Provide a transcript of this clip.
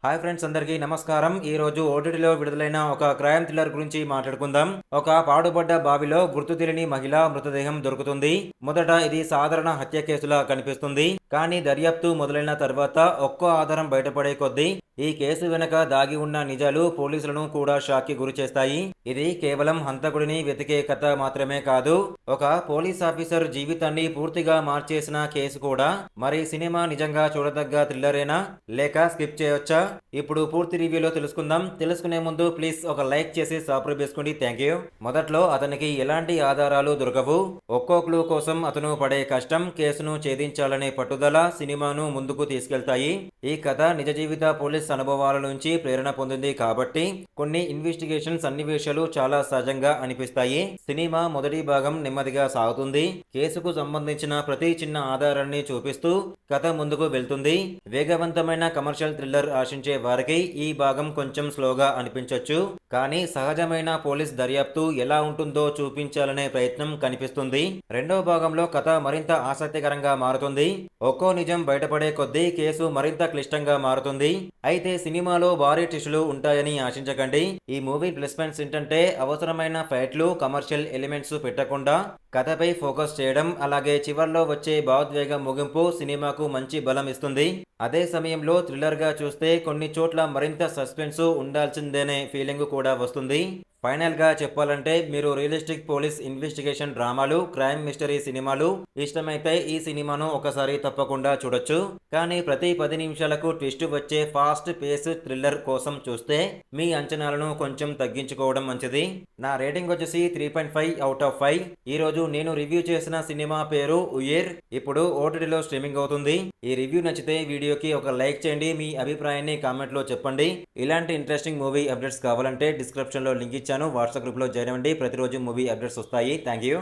Hi friends, అందరికీ నమస్కారం. ఈ రోజు ఓటీటీలో విడుదలైన ఒక క్రైమ్ థ్రిల్లర్ గురించి మాట్లాడుకుందాం. ఒక పాడుబడ్డ బావిలో గుర్తు తెలియని మహిళ మృతదేహం దొరుకుతుంది. మొదట ఇది సాధారణ హత్య కేసులా కనిపిస్తుంది. కానీ దర్యాప్తు మొదలైన తర్వాత ఒక్కో ఆధారం బయటపడే కొద్దీ ఈ కేసు వెనక దాగి ఉన్న నిజాలు పోలీసులను కూడా షాక్ కి గురి చేస్తాయి. ఇది కేవలం హంతకుడిని వెతికే కథ మాత్రమే కాదు, ఒక పోలీస్ ఆఫీసర్ జీవితాన్ని పూర్తిగా మార్చేసిన కేసు కూడా. మరి సినిమా నిజంగా చూడదగ్గ థ్రిల్లరేనా, లేక స్కిప్ చేయొచ్చా? ఇప్పుడు పూర్తి రివ్యూలో తెలుసుకుందాం. తెలుసుకునే ముందు ప్లీజ్ ఒక లైక్ చేసి సబ్స్క్రైబ్ చేసుకోండి. Thank you. మొదట్లో అతనికి ఎలాంటి ఆధారాలు దొరకవు. ఒక్కో క్లూ కోసం అతను పడే కష్టం, కేసును ఛేదించాలనే పట్టుదల సినిమాను ముందుకు తీసుకెళ్తాయి. ఈ కథ నిజ జీవిత పోలీస్ అనుభవాల నుంచి ప్రేరణ పొందింది కాబట్టి కొన్ని ఇన్వెస్టిగేషన్ సన్నివేశాలు చాలా సహజంగా అనిపిస్తాయి. సినిమా మొదటి భాగం నెమ్మదిగా సాగుతుంది. కేసుకు సంబంధించిన ప్రతి చిన్న ఆధారాన్ని చూపిస్తూ కథ ముందుకు వెళ్తుంది. వేగవంతమైన కమర్షియల్ థ్రిల్లర్ ఆశించే వారికి ఈ భాగం కొంచెం స్లోగా అనిపించవచ్చు, కానీ సహజమైన పోలీస్ దర్యాప్తు ఎలా ఉంటుందో చూపించాలనే ప్రయత్నం కనిపిస్తుంది. రెండో భాగంలో కథ మరింత ఆసక్తికరంగా మారుతుంది. ఒక్కో నిజం బయటపడే కొద్దీ కేసు మరింత క్లిష్టంగా మారుతుంది. అయితే సినిమాలో భారీ ట్విస్టులు ఉంటాయని ఆశించకండి. ఈ మూవీ ప్లస్ పాయింట్స్ ఏంటంటే అవసరమైన ఫైట్లు, కమర్షియల్ ఎలిమెంట్స్ పెట్టకుండా కథపై ఫోకస్ చేయడం, అలాగే చివర్లో వచ్చే భావోద్వేగ ముగింపు సినిమాకు మంచి బలం ఇస్తుంది. అదే సమయంలో థ్రిల్లర్గా చూస్తే కొన్ని చోట్ల మరింత సస్పెన్స్ ఉండాల్సిందేనే ఫీలింగ్ కూడా వస్తుంది. ఫైనల్గా చెప్పాలంటే మీరు రియలిస్టిక్ పోలీస్ ఇన్వెస్టిగేషన్ డ్రామాలు, క్రైమ్ మిస్టరీ సినిమాలు ఇష్టమైతే ఈ సినిమాను ఒకసారి తప్పకుండా చూడొచ్చు. కానీ ప్రతి 10 నిమిషాలకు ట్విస్ట్ వచ్చే ఫాస్ట్ పేస్ థ్రిల్లర్ కోసం చూస్తే మీ అంచనాలను కొంచెం తగ్గించుకోవడం మంచిది. నా రేటింగ్ వచ్చేసి 3.5/5. ఈరోజు నేను రివ్యూ చేసిన సినిమా పేరు ఉయేర్. ఇప్పుడు ఓటీటీలో స్ట్రీమింగ్ అవుతుంది. ఈ రివ్యూ నచ్చితే వీడియోకి ఒక లైక్ చేయండి. మీ అభిప్రాయాన్ని కామెంట్లో చెప్పండి. ఇలాంటి ఇంట్రెస్టింగ్ మూవీ అప్డేట్స్ కావాలంటే డిస్క్రిప్షన్లో లింక్ ఇచ్చాను. వాట్సాప్ గ్రూప్లో జాయిన్ అవ్వండి. ప్రతిరోజు మూవీ అప్డేట్స్ వస్తాయి. Thank you.